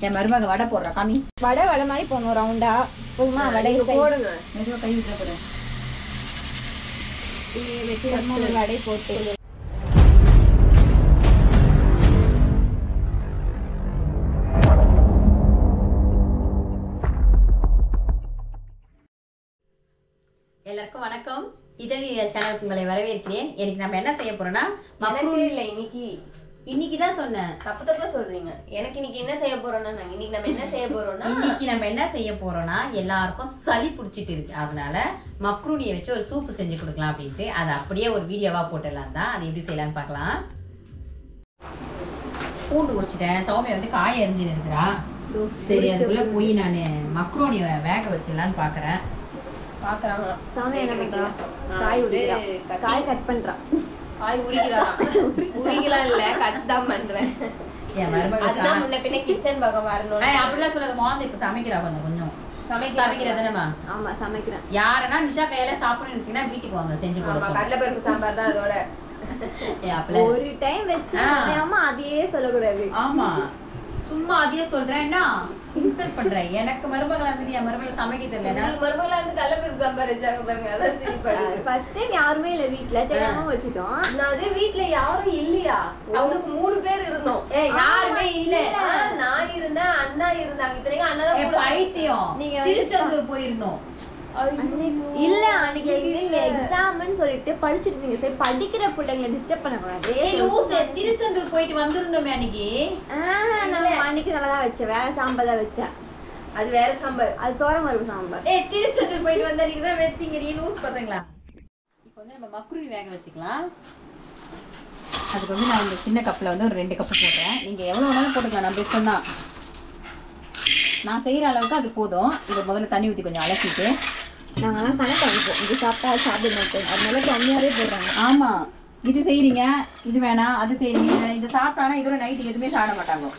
என் மருமக வடை போடுறா காமி. வடை மாதிரி போடணும் ரவுண்டா. போதுமா? வடை போடுங்க. மெதுவாக கை விட்டுற போறேன். வடை போட்டு எல்லாருக்கும் வணக்கம். இதழியல் சேனலுக்கு உங்களை வரவேற்கிறேன். எனக்கு நம்ம என்ன செய்ய போறோம்னா மக்ரூனி இல்ல இன்னைக்கு தான் சொன்னேன். தப்பா சொல்றீங்க. எனக்கு இன்னைக்கு என்ன செய்ய போறோம்னா இன்னைக்கு நம்ம என்ன செய்ய போறோம்னா எல்லாருக்கும் சளி பிடிச்சிட்டு இருக்கு. அதனால மக்ரூனியை வச்சு ஒரு சூப்பு செஞ்சு கொடுக்கலாம் அப்படின்ட்டு அதை அப்படியே ஒரு வீடியோவா போட்டுடலாம் தான். அது எப்படி செய்யலாம்னு பார்க்கலாம். பூண்டு உரிச்சிட்டேன். சௌமியா வந்து காய் அரிஞ்சு இருக்கிறா. சரி அதுக்குள்ள போய் நான் மக்ரூனியை வேக வச்சிடலான்னு பாக்குறேன். காய் கட் பண்றான். காய் உரிக்கலாம் இல்ல கட் தான் பண்றேன். அதுதான் முன்ன பின்ன கிச்சன் பக்கம் வரணும். அப்படிலாம் சொல்லாத. மாந்து இப்ப சமைக்கிறா கொஞ்சம் சமைக்கிறதுனமா? ஆமா சமைக்கிறேன். யாருன்னா நிஷா கையில சாப்பிடணும்னு நினைச்சீங்கன்னா வீட்டுக்கு வாங்க செஞ்சு போடுவோம். கடலைப்பருப்பு சாம்பார் தான் அதோட. ஒரு டைம் வச்சாமா அதையே சொல்லக்கூடாது. ஆமா சும்மா அதையே சொல்றேன்னா இன்சல்ட் பண்றேன். எனக்கு மருமகளா இருந்து என் மருமகளை சமைக்க தெரியல. மருமகளா இருந்து கடலைப்பருப்பு சாம்பார் வச்சாங்க பாருங்க. அதான் ஃபர்ஸ்ட் டைம் யாருமே இல்ல வீட்ல, தெரியாம வச்சிட்டோம். அது வீட்ல யாரும் இல்லையா? அவனுக்கு 3 பேர் இருந்தோம். யாருமே இல்ல. நான் இருந்தேன், அண்ணா இருந்தாங்க. இத்தனைக்கும் அண்ணா தான் பைத்தியம். நீங்க திருச்செந்தூர் போயிருந்தோம் இல்ல. அன்னைக்கு எக்ஸாம்னு சொல்லிட்டு படிச்சிட்டு இருந்தீங்க. சரி படிக்கிற பிள்ளைங்களை டிஸ்டர்ப் பண்ண கூடாது. திருச்செந்தூர் போயிட்டு வந்திருந்தோமே அன்னைக்கு. அன்னைக்கு நல்லா தான் வச்சேன். வேற சாம்பார் தான் வச்சேன். அது வேற சாம்பார். அது தோரம் பருப்பு சாம்பார். திருச்செந்தூர் போயிட்டு வந்த அன்னைக்கு தான் வச்சீங்க நீ லூஸ் பசங்களா. இப்போ வந்து நம்ம மக்ரூனி வேக வச்சுக்கலாம். அதுக்கு வந்து நான் இந்த சின்ன கப்பில் வந்து ஒரு 2 கப்பு போடுறேன். நீங்கள் எவ்வளோ வேணாலும் போட்டுக்கலாம். நம்ம இஷ்டம் தான். நான் செய்கிற அளவுக்கு அது போதும். இதை முதல்ல தண்ணி ஊற்றி கொஞ்சம் அலசிட்டு நாங்களாம் கணக்கு அனுப்போம். இது சாப்பிட்டா சாப்பிட மாட்டோம். அதனால தண்ணியாவே போடுறாங்க. ஆமாம் இது செய்கிறீங்க, இது வேணாம், அது செய்கிறீங்க, இது வேணாம். இதை சாப்பிட்டானா இதோட நைட்டு எதுவுமே சாப்பிட மாட்டாங்க.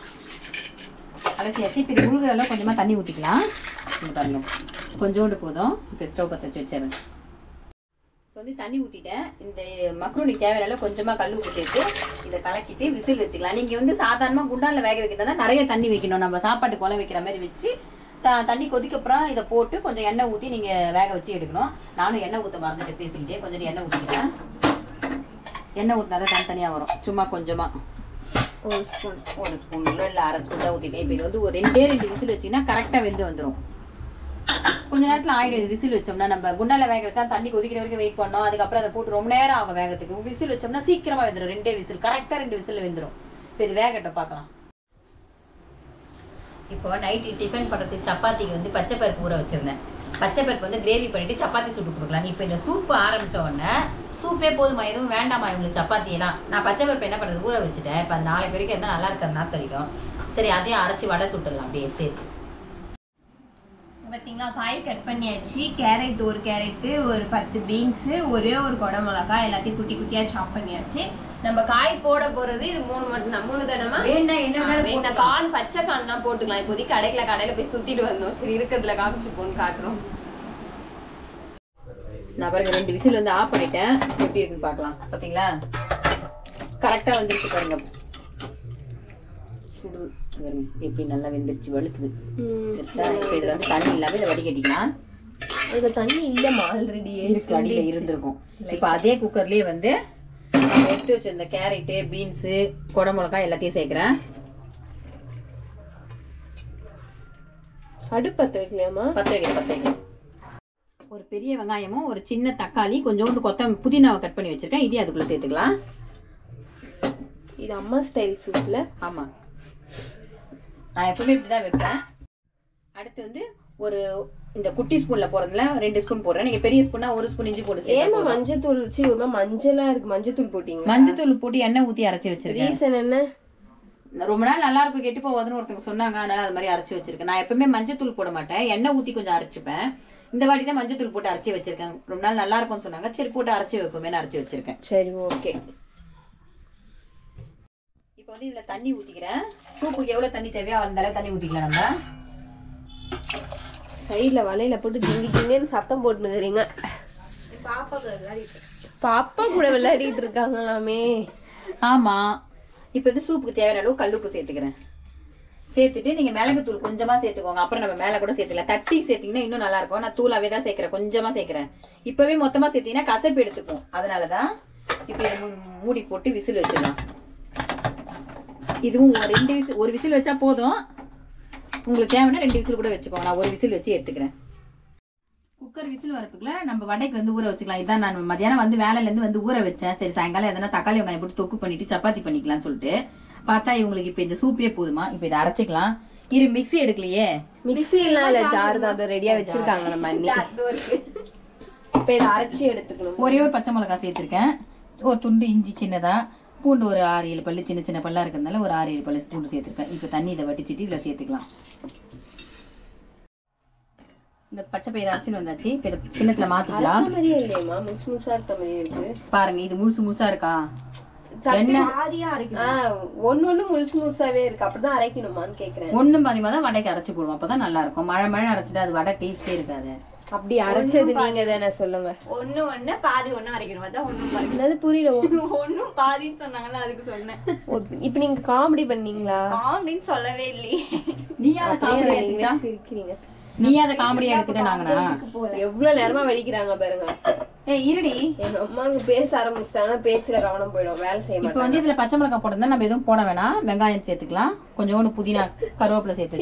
அலசியாச்சு. இப்போ இது உருகிற அளவு கொஞ்சமாக தண்ணி ஊற்றிக்கலாம். இது பாருங்க கொஞ்சோண்டு போதும். இப்போ ஸ்டவ் பற்ற வச்சு வச்சிடறேன். இப்போ வந்து தண்ணி ஊற்றிட்டேன். இந்த மக்ரூனி தேவையான கொஞ்சமாக கல் உப்பு சேர்த்து இதை கலக்கிட்டு விசில் வச்சுக்கலாம். நீங்கள் வந்து சாதாரணமாக குண்டானில் வேக வைக்கிறதா நிறைய தண்ணி வைக்கணும். நம்ம சாப்பாட்டு குழம்பு வைக்கிற மாதிரி வச்சு தண்ணி கொதிக்கப்புறம் இதை போட்டு கொஞ்சம் எண்ணெய் ஊற்றி நீங்கள் வேக வச்சு எடுக்கணும். நானும் எண்ணெய் ஊற்ற மறந்துட்டு பேசிக்கிட்டே கொஞ்சம் எண்ணெய் ஊற்றிக்கிறேன். எண்ணெய் ஊற்றினா தான் தனித்தனியாக வரும். சும்மா கொஞ்சமாக ஒரு ஸ்பூன் இல்லை 1/2 ஸ்பூன் தான் ஊற்றிட்டேன். இப்போ இது வந்து ஒரு 2 விசில் வச்சிங்கன்னா கரெக்டாக வெந்து வந்துடும். கொஞ்ச நேரத்தில் ஆயிடும். இது விசில் வச்சோம்னா நம்ம குண்டால வேக வச்சா தண்ணி கொதிக்கிற வரைக்கும் வெயிட் பண்ணோம். அதுக்கப்புறம் அதை போட்டு ரொம்ப நேரம் ஆகும் வேகத்துக்கு. விசில் வச்சோம்னா சீக்கிரமாக வெந்துடும். 2 விசில் கரெக்டாக 2 விசில் வெந்துடும். இப்போ இது வேகட்டும் பார்க்கலாம். இப்போ நைட்டு டிஃபன் பண்ணுறதுக்கு சப்பாத்திக்கு வந்து பச்சை பருப்பு ஊற வச்சுருந்தேன். பச்சை பருப்பு வந்து கிரேவி பண்ணிவிட்டு சப்பாத்தி சுட்டு கொடுக்கலாம். இப்போ இந்த சூப்பு ஆரம்பித்த உடனே சூப்பே போதுமா, எதுவும் வேண்டாமா இவங்களுக்கு சப்பாத்தியெல்லாம். நான் பச்சை பருப்பு என்ன பண்ணுறது ஊற வச்சுட்டேன். இப்போ அது நாளைக்கு வரைக்கும் இருந்தால் நல்லா இருக்கிறதுனா தெரியும். சரி அதையும் அரைச்சி வடை சுட்டுடலாம் அப்படியே சேர்த்து. பார்த்தீங்களா காய் கட் பண்ணியாச்சு. கேரட் 1 கேரட்டு, ஒரு 10 பீன்ஸு, ஒரே ஒரு குடை மிளகா எல்லாத்தையும் குட்டி குட்டியாக சாப் பண்ணியாச்சு. நம்ம காய் போட போகிறது இது 3 மட்டும் தான். 3 தானமா வேணா கான் பச்சை கான்லாம் போட்டுக்கலாம். இப்போதைக்கு கடையில் போய் சுற்றிட்டு வந்தோம். சரி இருக்கிறதுல காமிச்சு போன்னு காட்டுறோம். நான் பாருங்க 2 விசில் வந்து ஆஃப் பண்ணிட்டேன். எப்படி இருக்குன்னு பார்க்கலாம். பார்த்தீங்களா கரெக்டாக வந்துருச்சு பாருங்க. சுடு எப்படி நல்லா வெந்துருச்சு வழுக்குது. இதில் வந்து தண்ணி இல்லாமல் இதை வடிகட்டிக்கலாம். இதில் தண்ணி இல்லைம்மா ஆல்ரெடி இருக்கு அடியில் இருந்திருக்கும். இப்போ அதே குக்கர்லேயே வந்து எடுத்து வச்சிருந்த கேரட்டு பீன்ஸு குடை மிளகாய் எல்லாத்தையும் சேர்க்குறேன். அடுப்பு பற்ற வைக்கலையாம்மா? பற்ற வைக்கிறேன். ஒரு பெரிய வெங்காயமும் ஒரு சின்ன தக்காளி கொஞ்சோண்டு புதினாவை கட் பண்ணி வச்சிருக்கேன். இதையும் அதுக்குள்ள சேர்த்துக்கலாம். இது அம்மா ஸ்டைல் சூப்ல. ஆமாம் நான் எப்பவுமே இப்படிதான் வைப்பேன். அடுத்து வந்து ஒரு இந்த குட்டி ஸ்பூன்ல போறதுல 2 ஸ்பூன் போடுறேன். நீங்க பெரிய ஸ்பூனா 1 ஸ்பூன் இஞ்சி போட்டு ஏமா மஞ்சத்தூள் மஞ்சளா இருக்கு. மஞ்சத்தூள் போட்டீங்க? மஞ்சத்தூள் போட்டு எண்ணெய் ஊத்தி அரைச்சி வச்சிருக்கேன். ரீசன் என்ன? ரொம்ப நாள் நல்லா இருக்கும் கெட்டு போவாதுன்னு ஒருத்தவங்க சொன்னாங்க. அதனால அது மாதிரி அரைச்சி வச்சிருக்கேன். நான் எப்பவுமே மஞ்சத்தூள் போட மாட்டேன். எண்ணெய் ஊத்தி கொஞ்சம் அரைச்சிப்பேன். இந்த வாட்டி தான் மஞ்சத்தூள் போட்டு அரைச்சி வச்சிருக்கேன். ரொம்ப நாள் நல்லா இருக்கும்னு சொன்னாங்க. சரி போட்டு அரைச்சி வைப்போமே அரைச்சி வச்சிருக்கேன். சரி ஓகே. இப்போ வந்து இதுல தண்ணி ஊத்திக்கிறேன். சூப்புக்கு எவ்வளவு தண்ணி தேவையோ அந்த அளவு தண்ணி ஊத்திக்கலாம். நம்ம சைடுல வலையில போட்டு திங்கின்னு சத்தம் போட்டுனுக்குறீங்க. பாப்பா கூட விளையாடிட்டு இருக்காங்களாமே. ஆமா இப்போ வந்து சூப்புக்கு தேவையான அளவு கல்லுப்பு சேர்த்துக்கிறேன். சேர்த்துட்டு நீங்க மிளகுத்தூள் கொஞ்சமா சேர்த்துக்கோங்க. அப்புறம் நம்ம மேல கூட சேர்த்துக்கலாம். தட்டி சேர்த்தீங்கன்னா இன்னும் நல்லா இருக்கும். நான் தூளாவே தான் சேர்க்கிறேன், கொஞ்சமா சேர்க்கிறேன். இப்பவே மொத்தமா சேர்த்தீங்கன்னா கசப்பு எடுத்துக்கும். அதனாலதான் இப்ப இதை மூடி போட்டு விசில் வச்சிடலாம். இதுவும் ஒரு விசில் வச்சா போதும். உங்களுக்கு தேவைன்னா 2 விசில் கூட வச்சுக்கோங்க. நான் ஒரு விசில் வச்சு எடுத்துக்கிறேன். குக்கர் விசில் வரதுக்குள்ள நம்ம வடைக்கு வந்து ஊற வச்சுக்கலாம். இதான் நான் மதியானம் வந்து வேலையில இருந்து வந்து ஊற வச்சேன். சரி சாயங்காலம் எதனா தக்காளி வெங்காயம் போட்டு தொக்கு பண்ணிட்டு சப்பாத்தி பண்ணிக்கலாம்னு சொல்லிட்டு பார்த்தா இவங்களுக்கு இப்ப இந்த சூப்பே போதுமா. இப்ப இதை அரைச்சிக்கலாம். இரு மிக்ஸி எடுக்கலையே. மிக்ஸி எல்லாம் இல்ல, ஜார் தான், அது ரெடியா வச்சிருக்காங்க நம்ம அண்ணி. இப்ப இதை அரைச்சி எடுத்துக்கணும். ஒரே ஒரு பச்சை மிளகாய் சேர்த்திருக்கேன். ஒரு துண்டு இஞ்சி சின்னதா, பூண்டு ஒரு 6-7 பல்லு சின்ன சின்ன பல்லா இருக்கிறதுனால ஒரு 6-7 பல்லு பூண்டு சேர்த்திருக்கேன். இப்ப தண்ணி இதை வடிச்சிட்டு இதுல சேர்த்துக்கலாம். இந்த பச்சை பயிர் அரைச்சின்னு வந்தாச்சு. இப்ப இதை கிண்ணத்துல மாத்திக்கலாம். மாதிரியே இல்லையம்மா, முழுசு முழுசா இருக்க மாதிரியே இருக்கு. பாருங்க, இது முழுசு முழுசா இருக்கா? ஒண்ணு முழுசு முழுசாவே இருக்கு. அப்படிதான் அரைக்கணுமான்னு கேக்குறேன். ஒண்ணும் பாதிமா தான் வடைக்கு அரைச்சு போடுவோம். அப்பதான் நல்லா இருக்கும். மழை அரைச்சிட்டு அது வடை டேஸ்டே இருக்காது. அப்படி அரைச்சது நீங்க தானே, சொல்லுங்க. ஒண்ணு பாதி ஒண்ணு அரைக்கணும். அதான் ஒண்ணும் என்னது புரியல? ஒண்ணும் பாதின்னு சொன்னாங்கல்ல, அதுக்கு சொன்னேன். இப்ப நீங்க காமெடி பண்ணீங்களா? காமெடின்னு சொல்லவே இல்லையே. நீயா காமெடி எடுத்துட்டா? சிரிக்கிறீங்க. நீயா அதை காமெடியா எடுத்துட்டாங்கண்ணா? எவ்வளவு நேரமா வெடிக்கிறாங்க பாருங்க. இருடி, எங்க அம்மாங்க பேச ஆரம்பிச்சிட்டாங்கன்னா பேச்சுல கவனம் போயிடும், வேலை செய்ய இப்ப வந்து இதுல பச்சை மிளகாய் போட்டா நம்ம எதுவும் போட வேணாம். வெங்காயம் சேர்த்துக்கலாம், கொஞ்சோண்டு புதினா கருவேப்பிலை சேர்த்து.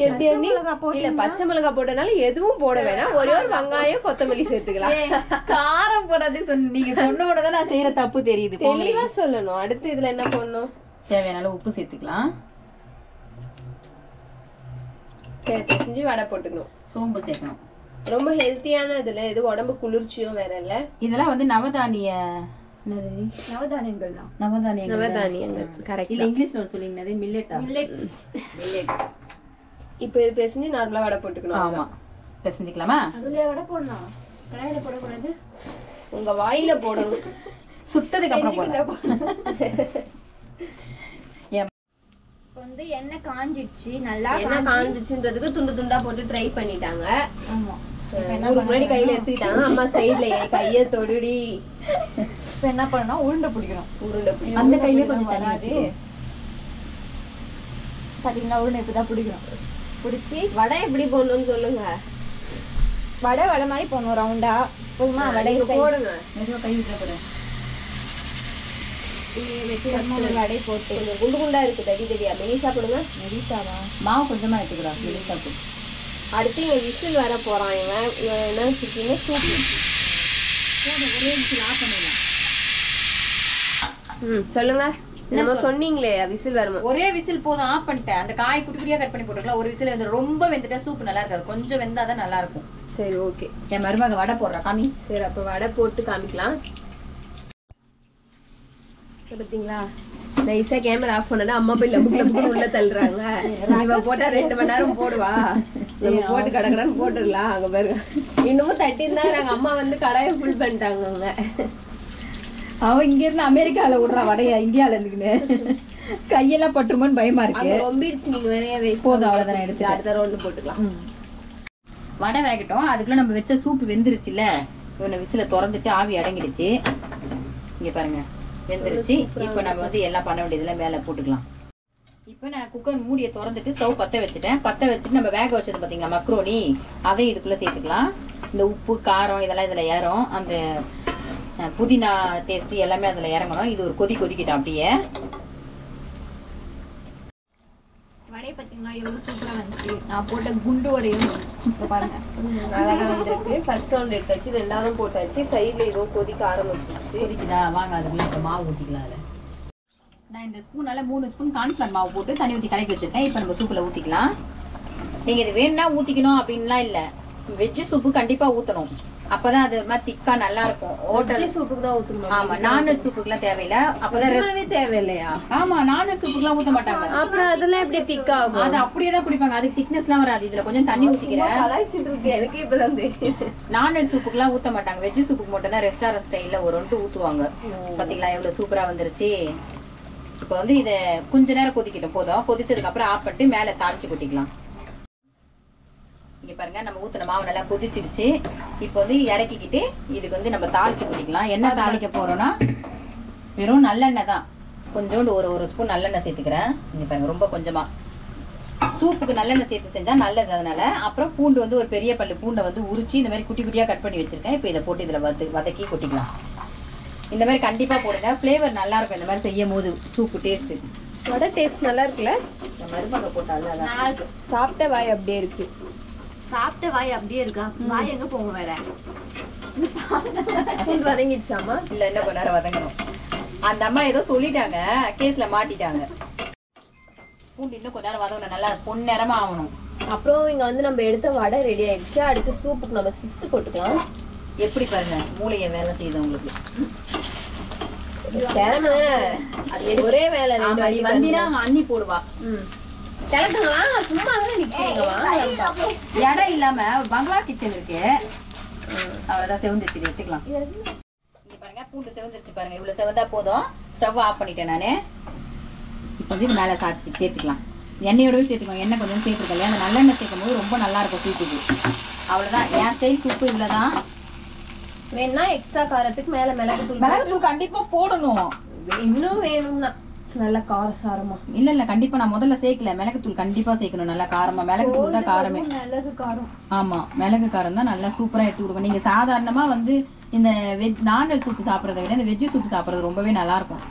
இல்ல பச்சை மிளகாய் போட்டனால எதுவும் போட வேணாம், ஒரே ஒரு வெங்காயம் கொத்தமல்லி சேர்த்துக்கலாம். காரம் போடாது நீங்க சொன்ன உடனே நான் செய்யற தப்பு தெரியுது. தெளிவா சொல்லணும். அடுத்து இதுல என்ன பண்ணணும்? தேவையான உப்பு சேர்த்துக்கலாம். செஞ்சு வடை போட்டுக்கணும். சோம்பு சேர்க்கணும். ரொம்ப ஹெல்த்தியான இதுல இது உடம்பு குளிர்ச்சியும் வேற இல்ல. இதெல்லாம் வந்து நவதானியங்கள் தான். நவதானியங்கள் கரெக்ட். இல்ல இங்கிலீஷ்ல ஒரு சொல்லிங்கனது மில்லெட்டா? மில்லெட்ஸ். இப்போ இது பேசிஞ்சு நார்மலா வடை போட்டுக்கணும். ஆமா, பேசிஞ்சிக்கலாமா? அதுல வடை போடணும், கடாயில போட கூடாது. உங்க வாயில போடணும். சுட்டதுக்கு அப்புறம் போடணும். வந்து எண்ணெய் காஞ்சிடுச்சு. நல்லா எண்ணெய் காஞ்சிச்சுன்றதுக்கு துண்டு துண்டா போட்டு ட்ரை பண்ணிட்டாங்க. ஆமா, முன்னாடி கையில எடுத்துக்கிட்டாங்க. அம்மா சைடுல கைய தொடுடி. இப்ப என்ன பண்ணணும்? உருண்டை பிடிக்கணும். அந்த கையில கொஞ்சம் வராது. பாத்தீங்கன்னா உருண்டை இப்படிதான் பிடிக்கணும். பிடிச்சி வடை எப்படி போடணும்னு சொல்லுங்க. வடை மாதிரி போடணும், ரவுண்டா. போதுமா? வடை போடுங்க. மெதுவா கை விட்டுற போறேன். வடை போட்டு குண்டு குண்டா இருக்கு, தடி தடியா. மெலிசா போடுங்க. மெலிசாவா? மாவு கொஞ்சமா எடுத்துக்கிறோம். மெலிசா போடு. அடுத்து இங்க விசில் வர போறான். இவன் என்ன வச்சுக்கீங்க? சூப்பு. ஒரே விசில் ஆஃப் பண்ணிடலாம். சொல்லுங்க. நம்ம சொன்னீங்களே விசில் வரும். ஒரே விசில் போதும், ஆஃப் பண்ணிட்டேன். அந்த காய் குட்டி குட்டியா கட் பண்ணி போட்டுக்கலாம். ஒரு விசில் வந்து ரொம்ப வெந்துட்டா சூப் நல்லா இருக்காது. கொஞ்சம் வெந்தாதான் நல்லா இருக்கும். சரி, ஓகே. என் மருமக வடை போடுறா, காமி. சரி, அப்ப வடை போட்டு காமிக்கலாம். பாத்தீங்களா, நைஸா கேமரா ஆஃப் பண்ணா அம்மா போய் லபுக்கு லபுக்கு உள்ள தள்ளுறாங்க. இவ போட்டா 2 மணி நேரம் போடுவா. நம்ம போட்டு கடகடன்னு போட்டுடலாம். அங்க பாருங்க, இன்னமும் தட்டி இருந்தா நாங்க அம்மா வந்து கடாயை ஃபுல் பண்ணிட்டாங்க. அவங்க அவ இங்க இருந்து அமெரிக்கால விடுறா வடையா, இந்தியால இருந்துக்குன்னு. கையெல்லாம் பட்டுருமோன்னு பயமா இருக்கு. ரொம்பிடுச்சு. நீங்க வேறைய போதும், அவ்வளவுதான். எடுத்து அடுத்த ரவுண்டு போட்டுக்கலாம். வடை வேகட்டும். அதுக்குள்ள நம்ம வச்ச சூப்பு வெந்துருச்சுல்ல. இவனை விசில திறந்துட்டு ஆவி அடங்கிடுச்சு. இங்க பாருங்க, வெந்துருச்சு. இப்ப நம்ம வந்து எல்லாம் பண்ண வேண்டியதுல மேல போட்டுக்கலாம். இப்ப நான் குக்கர் மூடியை திறந்துட்டு ஸ்டவ் பத்த வச்சுட்டேன். பத்த வச்சுட்டு நம்ம வேக வச்சது பாத்தீங்களா மக்ரோனி, அதையும் இதுக்குள்ள சேர்த்துக்கலாம். இந்த உப்பு காரம் இதெல்லாம் இதுல ஏறும். அந்த புதினா டேஸ்ட் எல்லாமே அதுல இறங்கணும். இது ஒரு கொதிக்கிட்டோம். அப்படியே வடை பாத்தீங்கன்னா எவ்வளவு சூப்பரா வந்துச்சு. நான் போட்ட குண்டு வடையும் பாருங்க அழகா வந்திருக்கு. ஃபர்ஸ்ட் ரவுண்ட் எடுத்தாச்சு, ரெண்டாவதும் போட்டாச்சு. சைடுல ஏதோ கொதிக்க ஆரம்பிச்சிருச்சு. கொதிக்குதா? வாங்க அதுக்குள்ள இப்ப மாவு ஊத்திக்கலாம். அதுல நான் இந்த ஸ்பூனால 3 ஸ்பூன் கார்ன்ஃபிளவர் மாவு போட்டு தண்ணி ஊத்தி கலக்கி வச்சிருக்கேன். இப்ப நம்ம சூப்புல ஊத்திக்கலாம். நீங்க இது வேணும்னா ஊத்திக்கணும் அப்படின்லாம் இல்ல. வெஜ் சூப்பு கண்டிப்பா ஊத்தணும். அப்பதான் அது மாதிரி திக்கா நல்லா இருக்கும். ஹோட்டல் சூப்புக்கு தான் ஊத்தணும். ஆமா, நான்வெஜ் சூப்புக்குலாம் தேவையில்லை. அப்பதான் தேவையில்லையா? ஆமா, நான்வெஜ் சூப்புக்குலாம் ஊத்த மாட்டாங்க. அப்புறம் அதெல்லாம் எப்படி திக்கா ஆகும்? அது அப்படியே தான் குடிப்பாங்க. அதுக்கு திக்னஸ் எல்லாம் வராது. இதுல கொஞ்சம் தண்ணி ஊத்திக்கிறேன். எனக்கு இப்பதான் தெரியுது. நான்வெஜ் சூப்புக்குலாம் ஊத்த மாட்டாங்க. வெஜ் சூப்புக்கு மட்டும் தான் ரெஸ்டாரண்ட் ஸ்டைல்ல ஒரு 2 ஊத்துவாங்க. பாத்தீங்களா எவ்வளவு சூப்பரா வந்துருச்சு. இப்ப வந்து இத கொஞ்ச நேரம் கொதிக்கிட்டோம். போதும். கொதிச்சதுக்கு அப்புறம் ஆஃப் பண்ணிட்டு மேல தாளிச்சு கொட்டிக்கலாம். இங்க பாருங்க, நம்ம ஊத்துன மாவு நல்லா கொதிச்சிடுச்சு. இப்போ வந்து இறக்கிக்கிட்டு இதுக்கு வந்து நம்ம தாளிச்சு கொட்டிக்கலாம். என்ன தாளிக்க போறோம்னா வெறும் நல்லெண்ணெய் தான். கொஞ்சோண்டு ஒரு ஸ்பூன் நல்லெண்ணெய் சேர்த்துக்கிறேன். இங்க பாருங்க, ரொம்ப கொஞ்சமா. சூப்புக்கு நல்லெண்ணெய் சேர்த்து செஞ்சா நல்லது. அதனால அப்புறம் பூண்டு வந்து ஒரு பெரிய பல்லு பூண்டை வந்து உரிச்சு இந்த மாதிரி குட்டி குட்டியா கட் பண்ணி வச்சிருக்கேன். இப்போ இதை போட்டு இதுல வதக்கி கொட்டிக்கலாம். இந்த மாதிரி கண்டிப்பா போடுங்க, ஃப்ளேவர் நல்லா இருக்கும் இந்த மாதிரி செய்யும் போது. சூப்பு டேஸ்ட் வடை டேஸ்ட் நல்லா இருக்குல்ல? இந்த மருமக போட்டால நல்லா இருக்கு. சாப்பிட்ட வாய் அப்படியே இருக்கு. சாப்பிட்ட வாய் அப்படியே இருக்கா? வாய் எங்க போங்க வேற? பூண்டு வதங்கிடுச்சாமா? இல்ல இன்னும் கொஞ்ச நேரம் வதங்கணும். அந்த அம்மா ஏதோ சொல்லிட்டாங்க, கேஸ்ல மாட்டிட்டாங்க. பூண்டு இன்னும் கொஞ்ச நேரம் வதங்கணும், நல்லா பொன்னிறமா ஆகணும். அப்புறம் இங்க வந்து நம்ம எடுத்த வடை ரெடி ஆயிடுச்சு. அடுத்து சூப்புக்கு நம்ம சிப்ஸ் போட்டுக்கலாம். எப்படி பாருங்க மூளைய வேலை செய்தவங்களுக்கு. திறமை அது ஒரே வேலை. வந்தினா அண்ணி போடுவா. கிளட்டுங்க வாங்க, சும்மா தான் நிக்கிறீங்க வாங்க. இடம் இல்லாம ஒரு பங்களா கிச்சன் இருக்கு, அவ்வளவுதான். செவந்துச்சு, எடுத்துக்கலாம். இங்க பாருங்க பூண்டு செவந்துருச்சு பாருங்க. இவ்வளவு செவந்தா போதும். ஸ்டவ் ஆஃப் பண்ணிட்டேன் நானு. இப்போ வந்து இது மேல சாச்சி சேர்த்துக்கலாம். எண்ணெயோடவே சேர்த்துக்கோங்க. எண்ணெய் கொஞ்சம் சேர்த்துருக்கல, அந்த நல்லெண்ணெய் சேர்க்கும் போது ரொம்ப நல்லா இருக்கும் சூப்புக்கு. அவ்வளவுதான், என் ஸ்டைல் சூப்பு இவ்வளவுதான். வேணா எக்ஸ்ட்ரா காரத்துக்கு மேல மிளகுத்தூள் மிளகுத்தூள் கண்டிப்பா போடணும். இன்னும் வேணும்னா நல்ல காரசாரமா. இல்ல கண்டிப்பா நான் முதல்ல சேர்க்கல. மிளகுத்தூள் கண்டிப்பா சேர்க்கணும், நல்லா காரமா. மிளகுத்தூள் தான் காரமே. மிளகு காரம். ஆமா, மிளகு காரம் தான் நல்லா சூப்பரா எடுத்து கொடுக்கும். நீங்க சாதாரணமா வந்து இந்த நான்வெஜ் சூப்பு சாப்பிடறத விட இந்த வெஜ் சூப்பு சாப்பிடுறது ரொம்பவே நல்லா இருக்கும்.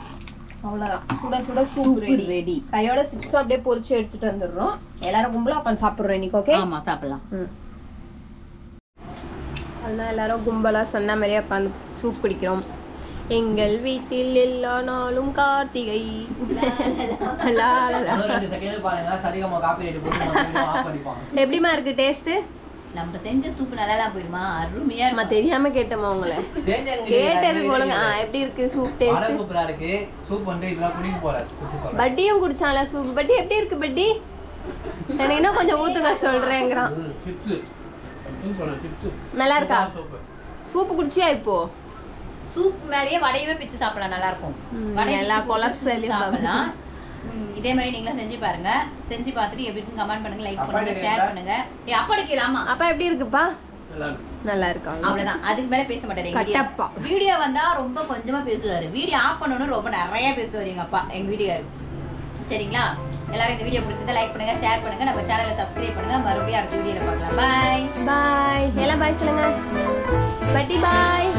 அவ்வளவுதான், சுட சுட சூப்பு ரெடி. கையோட சிப்ஸ் அப்படியே பொரிச்சு எடுத்துட்டு வந்துடுறோம். எல்லாரும் கும்பலா உட்காந்து சாப்பிடுறோம் இன்னைக்கு. ஓகே, ஆமா சாப்பிடலாம். அதனால எல்லாரும் கும்பலா சொன்ன மாதிரியே உட்காந்து சூப் குடிக்கிறோம். எங்கள் வீட்டில் எல்லா நாளும் கார்த்திகை. எப்படிமா இருக்கு டேஸ்ட்? நம்ம செஞ்ச சூப் நல்லா போயிடுமா? அருமையா நம்ம தெரியாம கேட்டோமா உங்களை? கேட்டது போலங்க. எப்படி இருக்கு சூப் டேஸ்ட்? சூப்பரா இருக்கு. சூப் வந்து இப்பதான் குடிக்க போறேன். பட்டியும் குடிச்சால சூப். பட்டி எப்படி இருக்கு பட்டி? எனக்கு இன்னும் கொஞ்சம் ஊத்துக்க சொல்றேங்கிறான். நல்லா இருக்கா சூப்பு? குடிச்சியா இப்போ? சூப் மேலேயே வடையவே பிச்சு சாப்பிடலாம், நல்லா இருக்கும். எல்லா கொலஸ்ட்ராலையும் சாப்பிடலாம். இதே மாதிரி நீங்களும் செஞ்சு பாருங்க. செஞ்சு பார்த்துட்டு எப்படி இருக்குன்னு கமெண்ட் பண்ணுங்க, லைக் பண்ணுங்க, ஷேர் பண்ணுங்க. அப்பா எடுக்கலாமா? அப்பா எப்படி இருக்குப்பா? நல்லா இருக்கா? அவ்வளவுதான், அதுக்கு மேல பேச மாட்டாரு. கட்டப்பா வீடியோ வந்தா ரொம்ப கொஞ்சமா பேசுவாரு. வீடியோ ஆஃப் பண்ணணும் ரொம்ப நிறைய பேசுவாரு எங்க அப்பா, எங்க வீடியோரு. சரிங்களா? எல்லாரும் இந்த வீடியோ பிடிச்சதை லைக் பண்ணுங்க, ஷேர் பண்ணுங்க, நம்ம சேனலை சப்ஸ்கிரைப் பண்ணுங்க. மறுபடியும் அடுத்த வீடியோல பார்க்கலாம். பாய் பாய். எல்லாம் பாய் சொல்லுங்க. பட்டி பாய்.